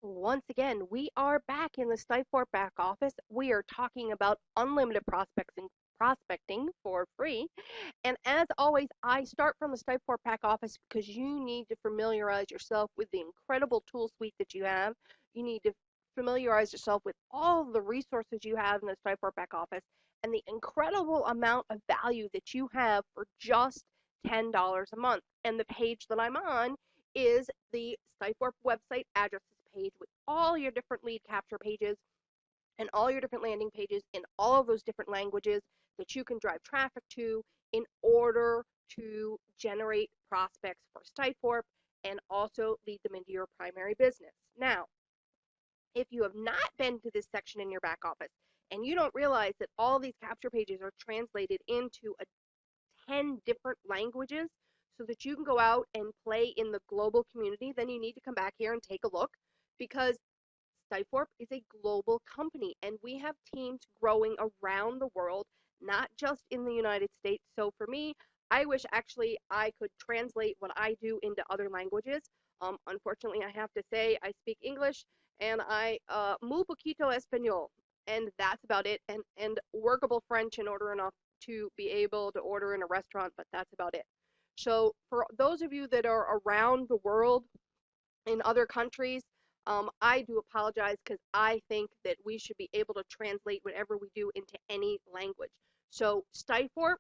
Once again, we are back in the Stiforp back office. We are talking about unlimited prospecting for free. And as always, I start from the Stiforp back office because you need to familiarize yourself with the incredible tool suite that you have. You need to familiarize yourself with all the resources you have in the Stiforp back office and the incredible amount of value that you have for just $10 a month. And the page that I'm on is the Stiforp website addresses page with all your different lead capture pages and all your different landing pages in all of those different languages that you can drive traffic to in order to generate prospects for Stiforp and also lead them into your primary business. Now, if you have not been to this section in your back office and you don't realize that all these capture pages are translated into 10 different languages so that you can go out and play in the global community, then you need to come back here and take a look because Stiforp is a global company and we have teams growing around the world, not just in the United States. So for me, I wish actually I could translate what I do into other languages. Unfortunately, I have to say I speak English and I muy poquito español, and that's about it. And workable French in order enough to be able to order in a restaurant, but that's about it. So for those of you that are around the world in other countries, I do apologize because I think that we should be able to translate whatever we do into any language. So Stiforp,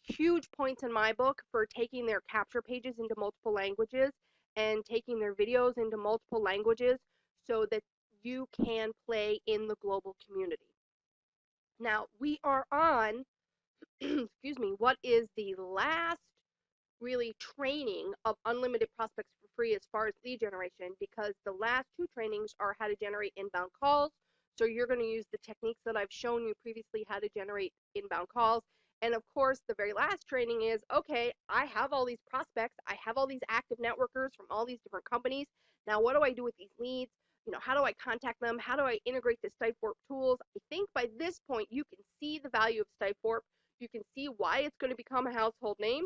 huge points in my book for taking their capture pages into multiple languages and taking their videos into multiple languages so that you can play in the global community. Now we are on, excuse me, what is the last really training of unlimited prospects for free as far as lead generation, because the last two trainings are how to generate inbound calls. So you're going to use the techniques that I've shown you previously how to generate inbound calls. And of course, the very last training is, okay, I have all these prospects. I have all these active networkers from all these different companies. Now, what do I do with these leads? How do I contact them? How do I integrate the Stiforp tools? I think by this point, you can see the value of Stiforp. You can see why it's going to become a household name.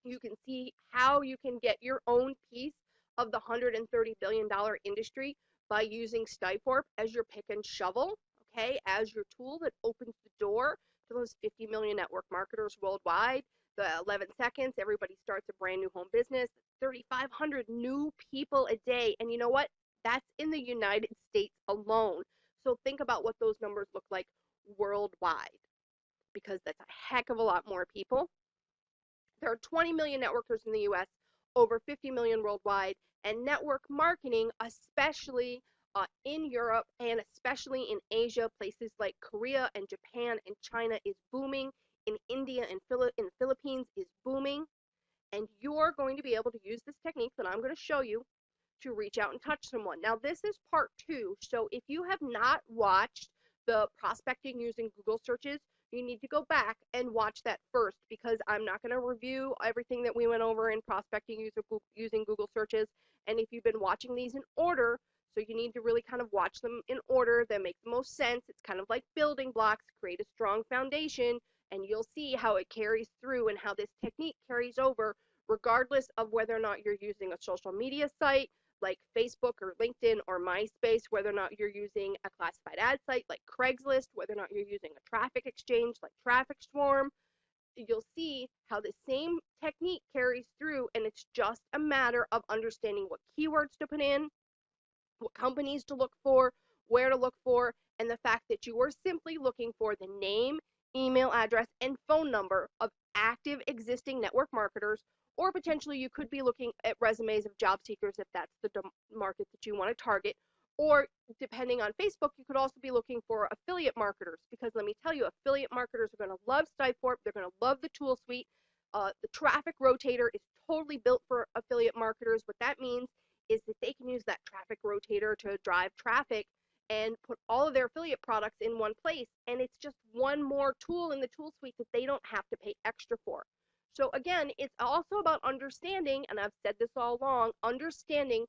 You can see how you can get your own piece of the $130 billion industry by using Stiforp as your pick and shovel, okay, as your tool that opens the door to those 50 million network marketers worldwide. The 11 seconds, everybody starts a brand new home business, 3,500 new people a day. And you know what? That's in the United States alone. So think about what those numbers look like worldwide, because that's a heck of a lot more people. There are 20 million networkers in the US, over 50 million worldwide, and network marketing, especially in Europe and especially in Asia, places like Korea and Japan and China, is booming. In India and in the Philippines is booming. And you're going to be able to use this technique that I'm going to show you to reach out and touch someone. Now, this is part two. So if you have not watched the prospecting using Google searches, you need to go back and watch that first, because I'm not going to review everything that we went over in prospecting using Google searches. And if you've been watching these in order, so you need to really kind of watch them in order that make the most sense. It's kind of like building blocks, create a strong foundation, and you'll see how it carries through and how this technique carries over regardless of whether or not you're using a social media site like Facebook or LinkedIn or MySpace, whether or not you're using a classified ad site like Craigslist, whether or not you're using a traffic exchange like Traffic Swarm. You'll see how the same technique carries through, and it's just a matter of understanding what keywords to put in, what companies to look for, where to look for, and the fact that you are simply looking for the name, email address, and phone number of active existing network marketers, or potentially you could be looking at resumes of job seekers if that's the market that you want to target. Or depending on Facebook, you could also be looking for affiliate marketers, because let me tell you, affiliate marketers are going to love Stiforp. They're going to love the tool suite. The traffic rotator is totally built for affiliate marketers. What that means is that they can use that traffic rotator to drive traffic and put all of their affiliate products in one place. And it's just one more tool in the tool suite that they don't have to pay extra for. So again, it's also about understanding, and I've said this all along, understanding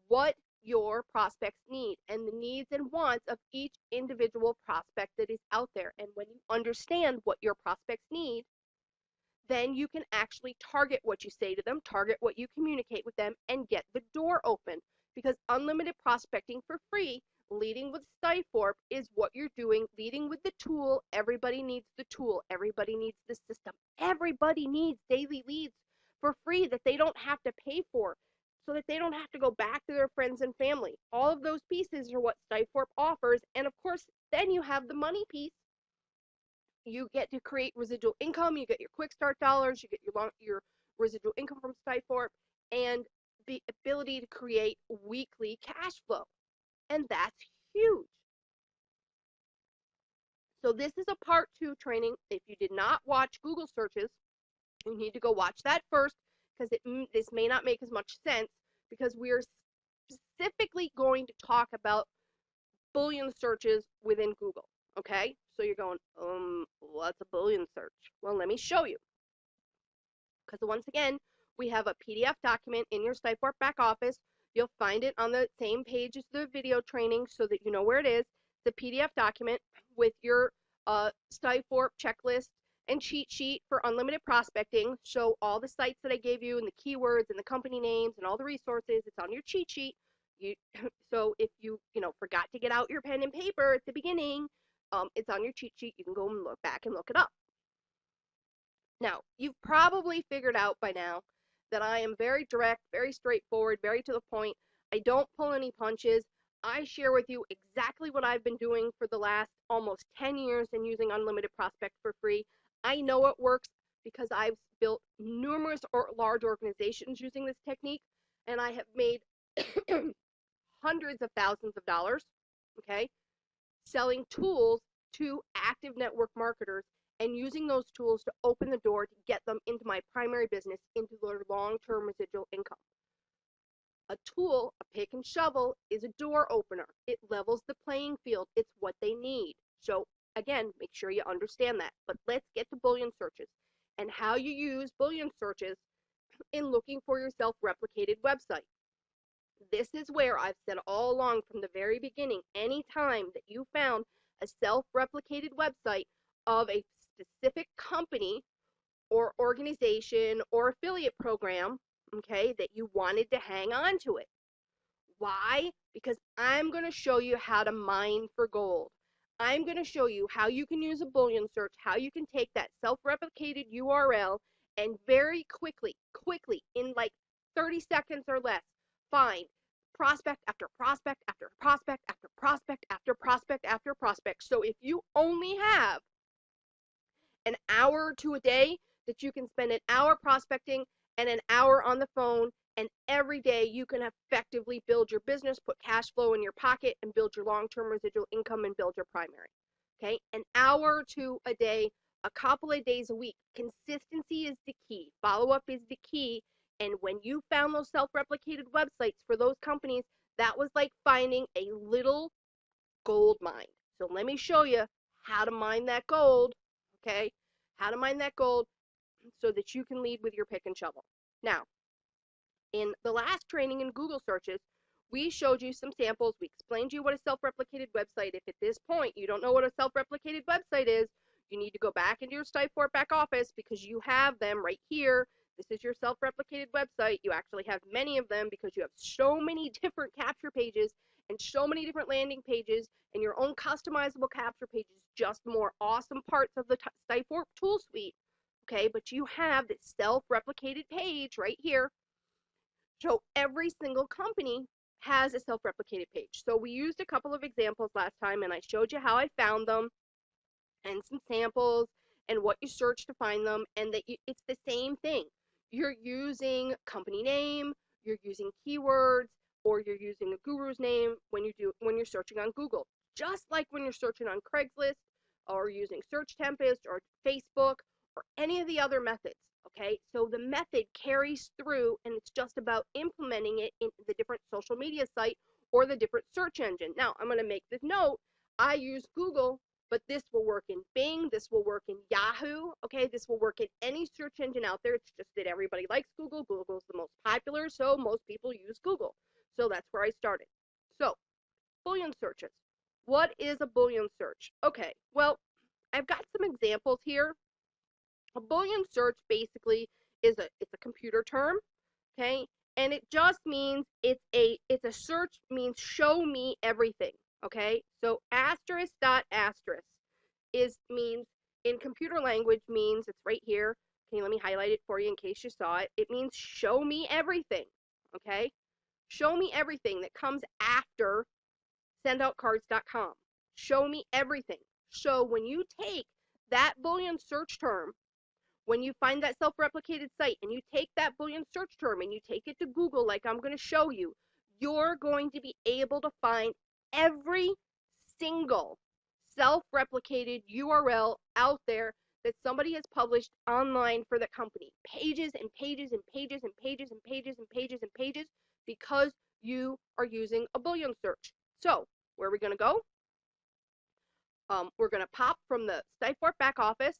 what your prospects need and the needs and wants of each individual prospect that is out there. And when you understand what your prospects need, then you can actually target what you say to them, target what you communicate with them, and get the door open. because unlimited prospecting for free, leading with Stiforp, is what you're doing, leading with the tool. Everybody needs the tool. Everybody needs the system. Everybody needs daily leads for free that they don't have to pay for, so that they don't have to go back to their friends and family. All of those pieces are what Stiforp offers. And of course, then you have the money piece. You get to create residual income. You get your quick start dollars. You get your residual income from Stiforp, and the ability to create weekly cash flow. And that's huge. So this is a part 2 training. If you did not watch Google searches, you need to go watch that first, because this may not make as much sense, because we are specifically going to talk about Boolean searches within Google. Okay, so you're going, what's a Boolean search? Well, let me show you. Because once again, we have a PDF document in your Stiforp back office. You'll find it on the same page as the video training so that you know where it is. It's a PDF document with your Stiforp checklist and cheat sheet for unlimited prospecting. So all the sites that I gave you and the keywords and the company names and all the resources, it's on your cheat sheet. So if you forgot to get out your pen and paper at the beginning, it's on your cheat sheet. You can go and look back and look it up. Now, you've probably figured out by now that I am very direct, very straightforward, very to the point. I don't pull any punches. I share with you exactly what I've been doing for the last almost 10 years in using Unlimited Prospect for free. I know it works because I've built numerous large organizations using this technique, and I have made hundreds of thousands of dollars, okay, selling tools to active network marketers and using those tools to open the door to get them into my primary business, into their long-term residual income. A tool, a pick and shovel, is a door opener. It levels the playing field. It's what they need. So again, make sure you understand that. But let's get to Boolean searches and how you use Boolean searches in looking for your self-replicated website. This is where I've said all along from the very beginning, anytime that you found a self-replicated website of a specific company or organization or affiliate program, okay, that you wanted to hang on to it. Why? Because I'm going to show you how to mine for gold. I'm going to show you how you can use a Boolean search, how you can take that self-replicated URL and very quickly, in like 30 seconds or less, find prospect after prospect after prospect after prospect after prospect after prospect. So if you only have an hour or two a day, that you can spend an hour prospecting and an hour on the phone, and every day you can effectively build your business, put cash flow in your pocket, and build your long-term residual income and build your primary. Okay, an hour or two a day, a couple of days a week. Consistency is the key. Follow-up is the key. And when you found those self-replicated websites for those companies, that was like finding a little gold mine. So let me show you how to mine that gold, okay? How to mine that gold so that you can lead with your pick and shovel. Now, in the last training in Google searches, we showed you some samples. We explained to you what a self-replicated website. If at this point you don't know what a self-replicated website is, you need to go back into your Stiforp back office, because you have them right here. This is your self-replicated website. You actually have many of them because you have so many different capture pages and so many different landing pages and your own customizable capture pages, just more awesome parts of the Stiforp tool suite. Okay, but you have this self-replicated page right here. So every single company has a self-replicated page. So we used a couple of examples last time, and I showed you how I found them and some samples and what you search to find them, and that it's the same thing. You're using company name, you're using keywords, or you're using a guru's name when you're searching on Google. Just like when you're searching on Craigslist or using Search Tempest or Facebook or any of the other methods. Okay, so the method carries through, and it's just about implementing it in the different social media site or the different search engine. Now, I'm going to make this note. I use Google, but this will work in Bing, this will work in Yahoo, okay? This will work in any search engine out there. It's just that everybody likes Google. Google's the most popular, so most people use Google. So that's where I started. So, Boolean searches. What is a Boolean search? Okay, well, I've got some examples here. A Boolean search basically it's a computer term, okay? and it just means it's a search means show me everything. Okay, so asterisk dot asterisk is means in computer language means it's right here. Okay, let me highlight it for you in case you saw it. It means show me everything. Okay, show me everything that comes after sendoutcards.com. Show me everything. So when you take that Boolean search term, when you find that self-replicated site and you take that Boolean search term and you take it to Google like I'm going to show you, you're going to be able to find every single self-replicated URL out there that somebody has published online for the company. Pages and pages and pages and pages and pages and pages and pages because you are using a Boolean search. So where are we going to go? We're going to pop from the Stiforp back office,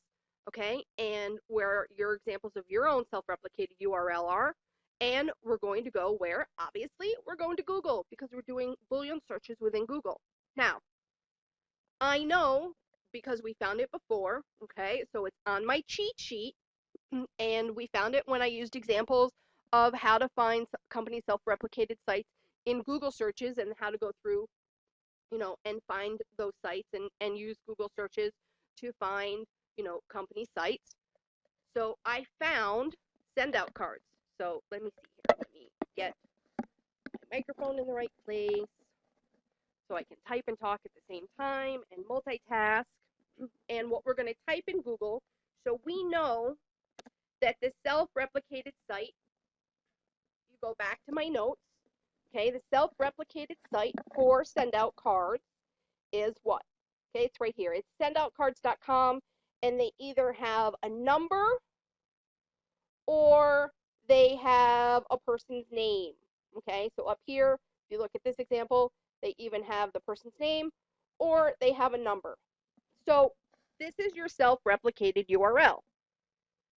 okay, and where your examples of your own self-replicated URL are, and we're going to go where? Obviously, we're going to Google because we're doing Boolean searches within Google. Now, I know because we found it before, okay, so it's on my cheat sheet, and we found it when I used examples of how to find company self-replicated sites in Google searches and how to go through and find those sites and use Google searches to find, company sites. So I found send out cards. So let me see here. Let me get my microphone in the right place so I can type and talk at the same time and multitask. And what we're going to type in Google, so we know that the self-replicated site, you go back to my notes, okay, the self-replicated site for send out cards is what? Okay, it's right here. It's sendoutcards.com, and they either have a number or they have a person's name. Okay, so up here, if you look at this example, they even have the person's name or they have a number. So this is your self-replicated URL.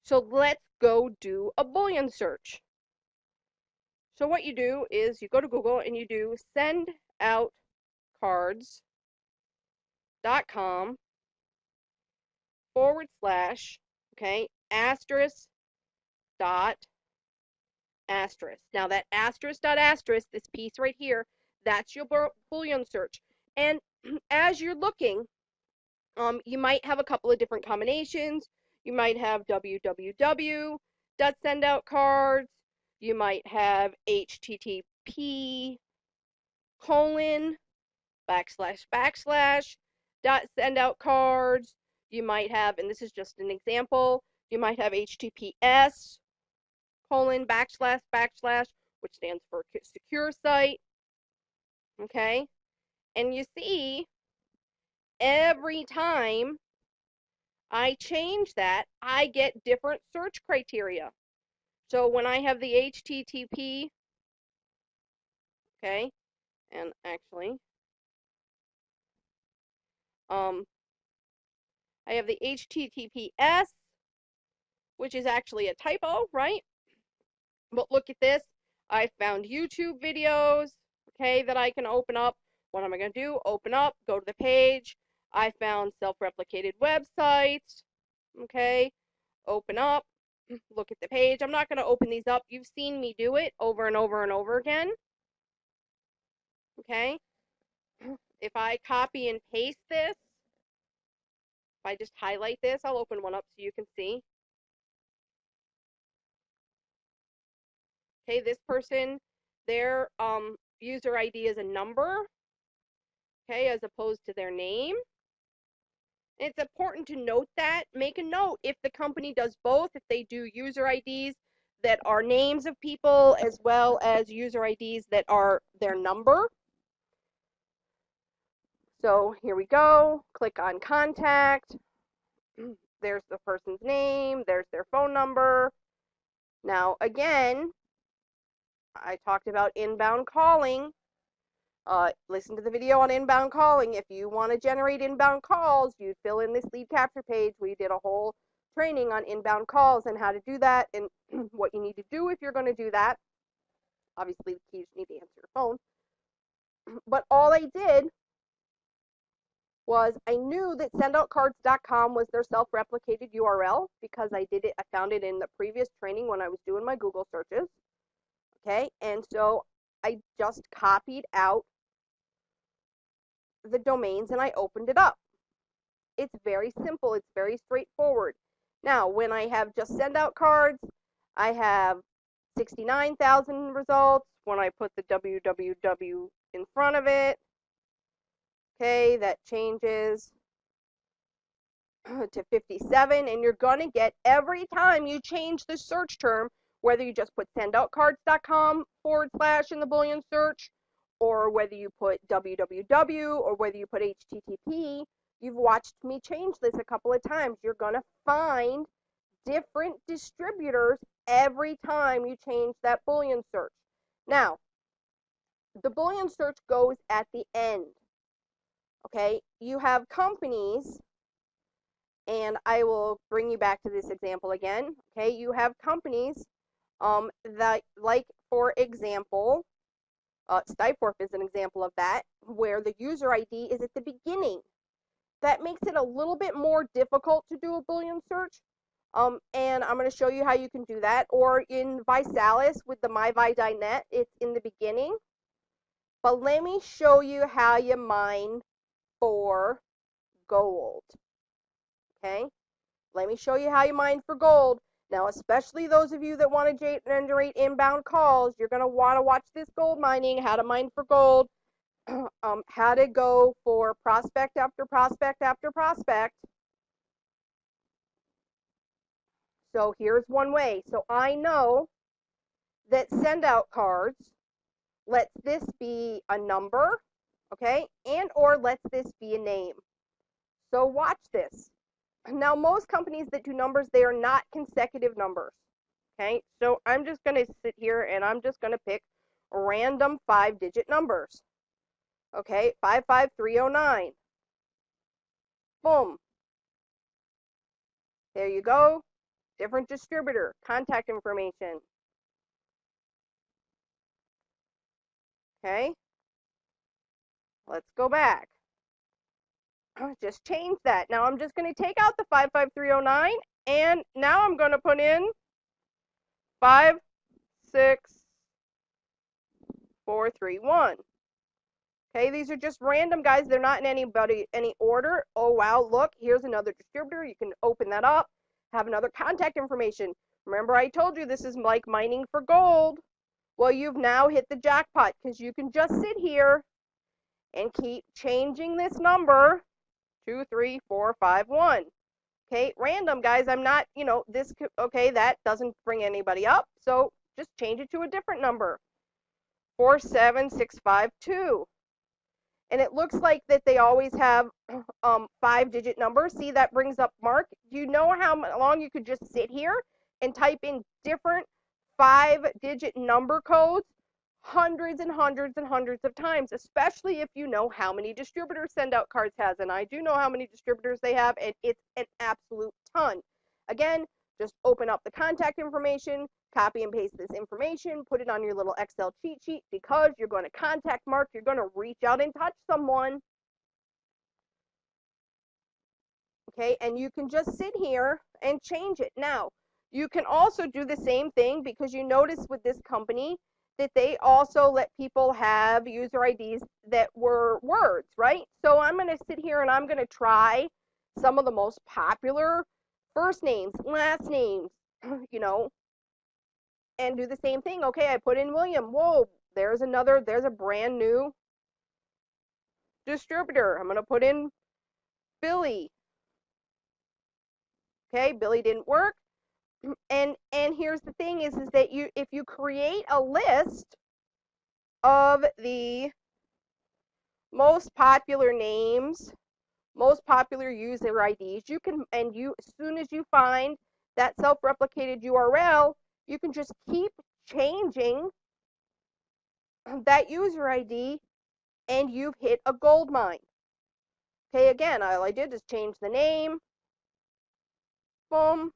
So let's go do a Boolean search. So what you do is you go to Google and you do sendoutcards.com / okay, asterisk dot asterisk. Now that asterisk dot asterisk, this piece right here, that's your Boolean search. And as you're looking, you might have a couple of different combinations. You might have www.sendoutcards. You might have http colon / dot sendoutcards. You might have, and this is just an example, you might have https colon / which stands for secure site. Okay, and you see every time I change that, I get different search criteria. So when I have the HTTP, okay, and actually, I have the HTTPS, which is actually a typo, right? But look at this. I found YouTube videos, okay, that I can open up. What am I going to do? Open up, go to the page. I found self-replicated websites, okay, open up, look at the page. I'm not going to open these up. You've seen me do it over and over and over again, okay? If I copy and paste this, if I just highlight this, I'll open one up so you can see. Okay, this person, their user ID is a number, okay, as opposed to their name. And it's important to note that. Make a note if the company does both, if they do user IDs that are names of people as well as user IDs that are their number. So here we go. Click on contact. There's the person's name. There's their phone number. Now, again, I talked about inbound calling. Listen to the video on inbound calling. If you want to generate inbound calls, you fill in this lead capture page. We did a whole training on inbound calls and how to do that and what you need to do if you're going to do that. Obviously, the key is you need to answer your phone. But all I did was I knew that sendoutcards.com was their self-replicated URL because I found it in the previous training when I was doing my Google searches. Okay, and so I just copied out the domains and I opened it up. It's very simple. It's very straightforward. Now, when I have just send out cards, I have 69,000 results. When I put the www in front of it, okay, that changes to 57. And you're going to get every time you change the search term, whether you just put sendoutcards.com / in the Boolean search, or whether you put www, or whether you put http, you've watched me change this a couple of times. You're going to find different distributors every time you change that Boolean search. Now, the Boolean search goes at the end. Okay, you have companies, and I will bring you back to this example again. Okay, you have companies that, like, for example, Stiforp is an example of that, where the user ID is at the beginning. That makes it a little bit more difficult to do a Boolean search. And I'm going to show you how you can do that. Or in Visalis with the myvi.net, it's in the beginning. But let me show you how you mine for gold. Okay? Let me show you how you mine for gold. Now, especially those of you that want to generate inbound calls, you're going to want to watch this gold mining, how to mine for gold, how to go for prospect after prospect after prospect. So here's one way. So I know that send out cards lets this be a number, okay, and or lets this be a name. So watch this. Now, most companies that do numbers, they are not consecutive numbers, okay? So I'm just going to sit here and I'm just going to pick random 5-digit numbers, okay? 55309. Boom. There you go. Different distributor, contact information, okay? Let's go back. Just change that. Now I'm just going to take out the 55309, and now I'm going to put in 56431. Okay, these are just random, guys. They're not in any order. Oh wow, look, here's another distributor. You can open that up, have another contact information. Remember, I told you this is like mining for gold. Well, you've now hit the jackpot, because you can just sit here and keep changing this number 23451. Okay, random, guys. I'm not, this, okay, that doesn't bring anybody up. So just change it to a different number, 47652. And it looks like that they always have 5-digit numbers. See, that brings up Mark. Do you know how long you could just sit here and type in different 5-digit number codes hundreds and hundreds and hundreds of times, especially if you know how many distributors Send Out Cards has. And I do know how many distributors they have, and it's an absolute ton. Again, just open up the contact information, copy and paste this information, put it on your little Excel cheat sheet, because you're going to contact Mark, you're going to reach out and touch someone. Okay, and you can just sit here and change it. Now, you can also do the same thing, because you notice with this company that they also let people have user IDs that were words, right? So I'm going to sit here and I'm going to try some of the most popular first names, last names, and do the same thing. Okay, I put in William. Whoa, there's a brand new distributor. I'm going to put in Billy. Okay, Billy didn't work. And here's the thing is that if you create a list of the most popular names, most popular user IDs, you can, and as soon as you find that self-replicated URL, you can just keep changing that user ID, and you've hit a gold mine. Okay, again, all I did is change the name. Boom.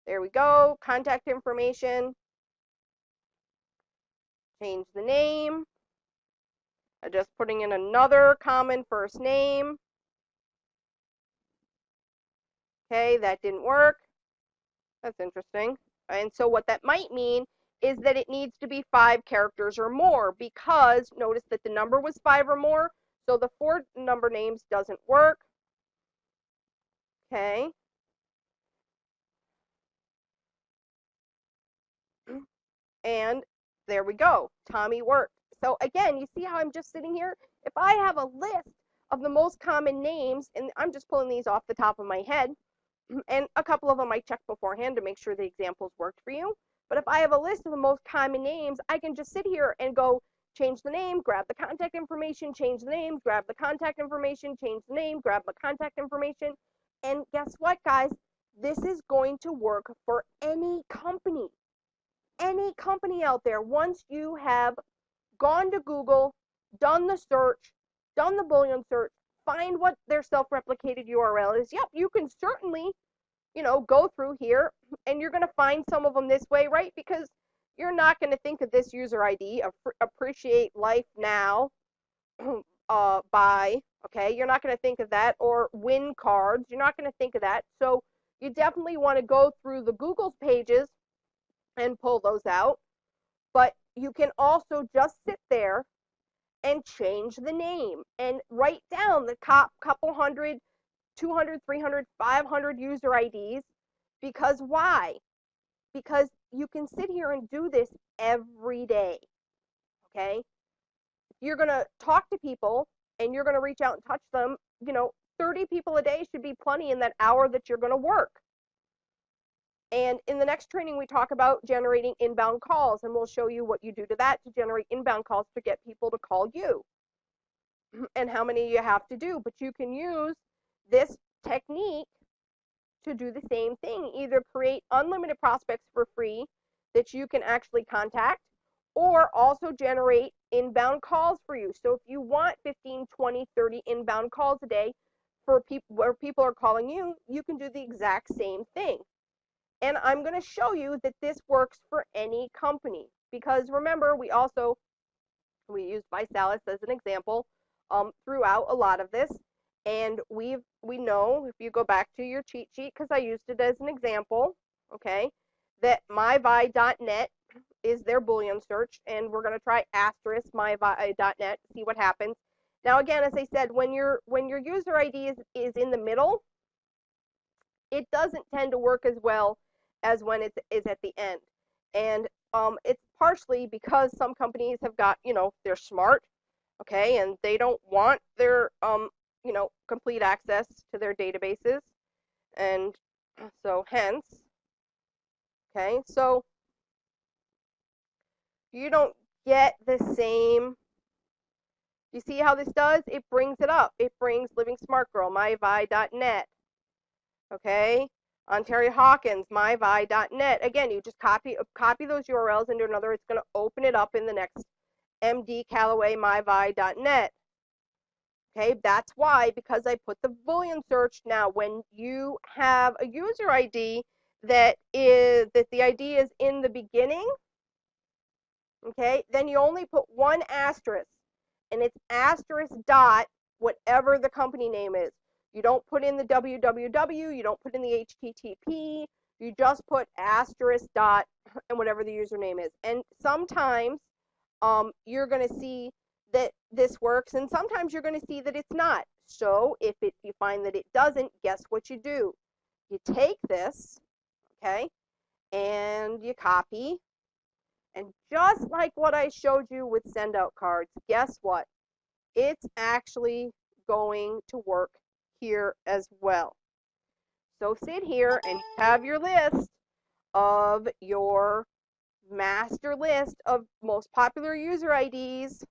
There we go. Contact information. Change the name. I'm just putting in another common first name. Okay, that didn't work. That's interesting. And so what that might mean is that it needs to be 5 characters or more, because notice that the number was 5 or more, so the 4 number names doesn't work. Okay. And there we go. Tommy worked. So again, you see how I'm just sitting here? If I have a list of the most common names, and I'm just pulling these off the top of my head, and a couple of them I checked beforehand to make sure the examples worked for you. But if I have a list of the most common names, I can just sit here and go change the name, grab the contact information, change the name, grab the contact information, change the name, grab the contact information. And guess what, guys? This is going to work for any company. Any company out there. Once you have gone to Google, done the search, done the Boolean search, find what their self-replicated URL is. Yep, you can certainly, go through here and you're going to find some of them this way, right? Because you're not going to think of this user ID, appreciate life now, by, okay? You're not going to think of that, or win cards. You're not going to think of that. So you definitely want to go through the Google's pages and pull those out. But you can also just sit there and change the name and write down the couple hundred, 200, 300, 500 user IDs. Because why? Because you can sit here and do this every day. Okay? You're going to talk to people and you're going to reach out and touch them. 30 people a day should be plenty in that hour that you're going to work. And in the next training, we talk about generating inbound calls, and we'll show you what you do to that to generate inbound calls to get people to call you and how many you have to do. But you can use this technique to do the same thing. Either create unlimited prospects for free that you can actually contact, or also generate inbound calls for you. So if you want 15, 20, 30 inbound calls a day for people where people are calling you, you can do the exact same thing. And I'm going to show you that this works for any company, because remember, we use Visalis as an example throughout a lot of this. And we know, if you go back to your cheat sheet, because I used it as an example, okay, that myvi.net is their Boolean search, and we're going to try asterisk myvi.net to see what happens. Now, again, as I said, when your user ID is in the middle, it doesn't tend to work as well as when it is at the end. And it's partially because some companies have got, they're smart, okay, and they don't want their, complete access to their databases. And so hence, okay, so you don't get the same. You see how this does? It brings it up. It brings Living Smart Girl, myvi.net. Okay, Ontario Hawkins, myvi.net. Again, you just copy those URLs into another. It's going to open it up in the next MD Callaway, myvi.net. Okay, that's why, because I put the Boolean search. Now, when you have a user ID that the ID is in the beginning, okay, then you only put one asterisk, and it's asterisk dot whatever the company name is. You don't put in the www, you don't put in the HTTP, you just put asterisk dot and whatever the username is. And sometimes you're going to see that this works, and sometimes you're going to see that it's not. So if you find that it doesn't, guess what you do? You take this, okay, and you copy, and just like what I showed you with send out cards, guess what? It's actually going to work here as well. So sit here and have your list of your master list of most popular user IDs.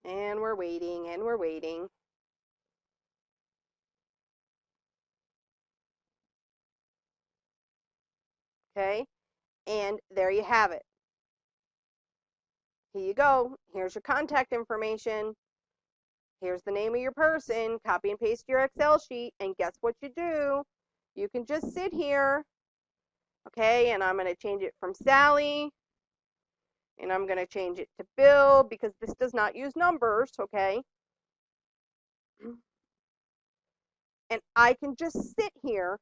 And we're waiting, and we're waiting. Okay, and there you have it. Here you go. Here's your contact information. Here's the name of your person. Copy and paste your Excel sheet, and guess what you do? You can just sit here, okay, and I'm going to change it from Sally, and I'm going to change it to Bill, because this does not use numbers, okay? And I can just sit here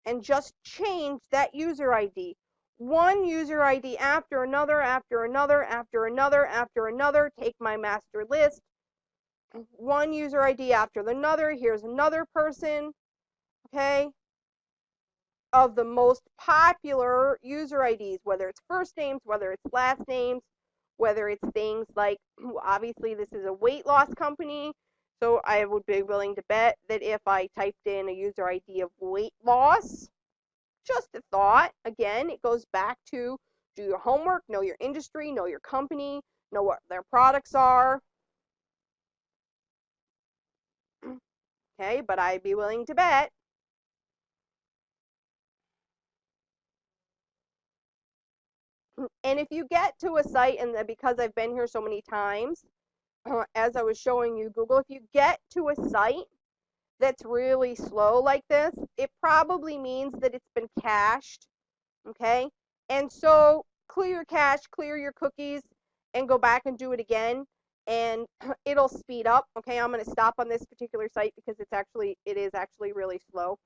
and just change that user ID. One user ID after another, after another, after another, after another. Take my master list. One user ID after another. Here's another person. Okay. Of the most popular user IDs, whether it's first names, whether it's last names, whether it's things like, obviously, this is a weight loss company. So I would be willing to bet that if I typed in a user ID of weight loss, just a thought, again, it goes back to do your homework, know your industry, know your company, know what their products are. Okay, but I'd be willing to bet. And if you get to a site, and because I've been here so many times, as I was showing you Google, if you get to a site that's really slow like this, it probably means that it's been cached. Okay, and so clear your cache, clear your cookies, and go back and do it again, and it'll speed up. Okay, I'm going to stop on this particular site because it is actually really slow,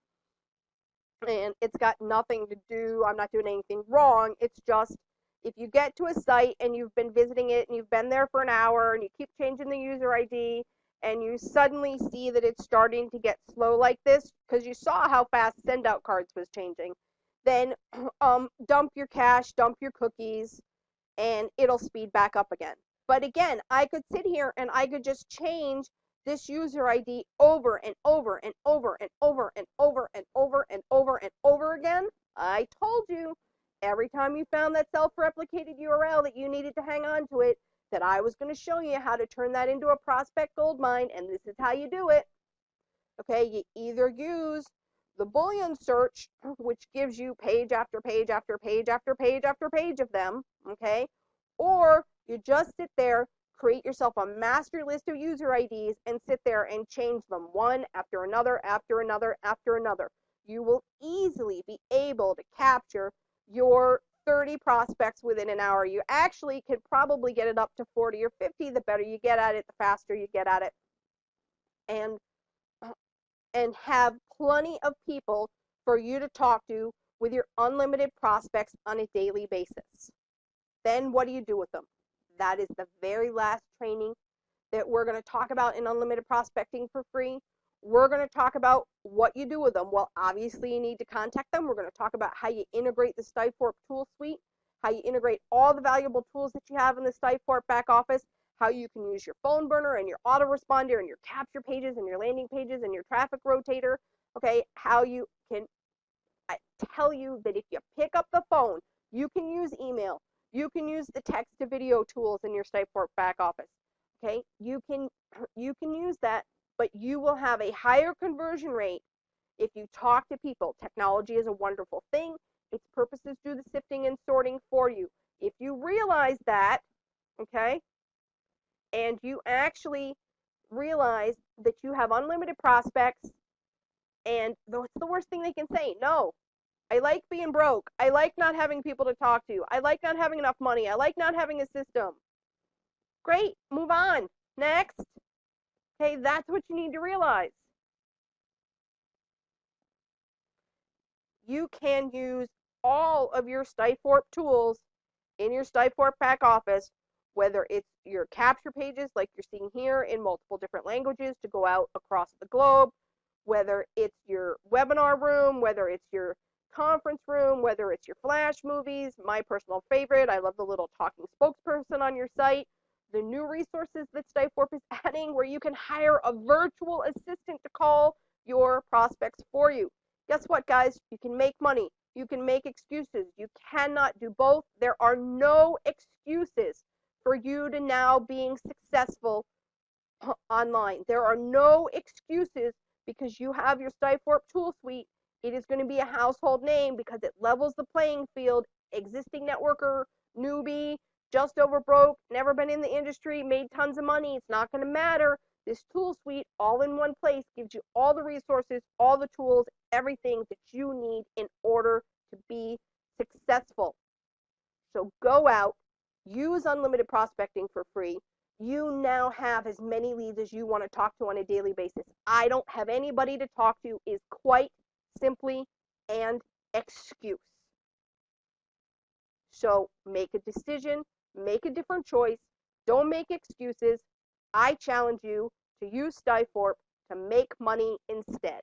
and it's got nothing to do, I'm not doing anything wrong. It's just, if you get to a site and you've been visiting it and you've been there for an hour and you keep changing the user ID and you suddenly see that it's starting to get slow like this because you saw how fast send out cards was changing, then dump your cache, dump your cookies, and it'll speed back up again. But again, I could sit here and I could just change this user ID over and over and over and over and over and over and over and over again. I told you every time you found that self-replicated URL that you needed to hang on to it, that I was going to show you how to turn that into a prospect gold mine, and this is how you do it. Okay, you either use the Boolean search, which gives you page after page after page after page after page of them, okay, or you just sit there, create yourself a master list of user IDs, and sit there and change them one after another, after another, after another. You will easily be able to capture your 30 prospects within an hour. You actually can probably get it up to 40 or 50. The better you get at it, the faster you get at it. And have plenty of people for you to talk to with your unlimited prospects on a daily basis. Then what do you do with them? That is the very last training that we're going to talk about in Unlimited Prospecting for Free. We're going to talk about what you do with them. Well, obviously, you need to contact them. We're going to talk about how you integrate the Stiforp tool suite, how you integrate all the valuable tools that you have in the Stiforp back office, how you can use your phone burner and your autoresponder and your capture pages and your landing pages and your traffic rotator. Okay, how you can, I tell you that if you pick up the phone, you can use email, you can use the text to video tools in your Stiforp back office. Okay, you can use that, but you will have a higher conversion rate if you talk to people. Technology is a wonderful thing. Its purposes do the sifting and sorting for you. If you realize that, okay, and you actually realize that you have unlimited prospects, and what's the worst thing they can say? No. I like being broke. I like not having people to talk to. I like not having enough money. I like not having a system. Great, move on. Next. Okay, that's what you need to realize. You can use all of your Stiforp tools in your Stiforp back office, whether it's your capture pages like you're seeing here in multiple different languages to go out across the globe, whether it's your webinar room, whether it's your conference room, whether it's your flash movies. My personal favorite, I love the little talking spokesperson on your site. The new resources that Stiforp is adding where you can hire a virtual assistant to call your prospects for you. Guess what, guys? You can make money. You can make excuses. You cannot do both. There are no excuses for you to now being successful online. There are no excuses because you have your Stiforp tool suite. It is going to be a household name because it levels the playing field. Existing networker, newbie, just over broke, never been in the industry, made tons of money. It's not going to matter. This tool suite all in one place gives you all the resources, all the tools, everything that you need in order to be successful. So go out, use unlimited prospecting for free, You now have as many leads as you want to talk to on a daily basis. I don't have anybody to talk to is quite simply an excuse. So make a decision, make a different choice. Don't make excuses. I challenge you to use Stiforp to make money instead.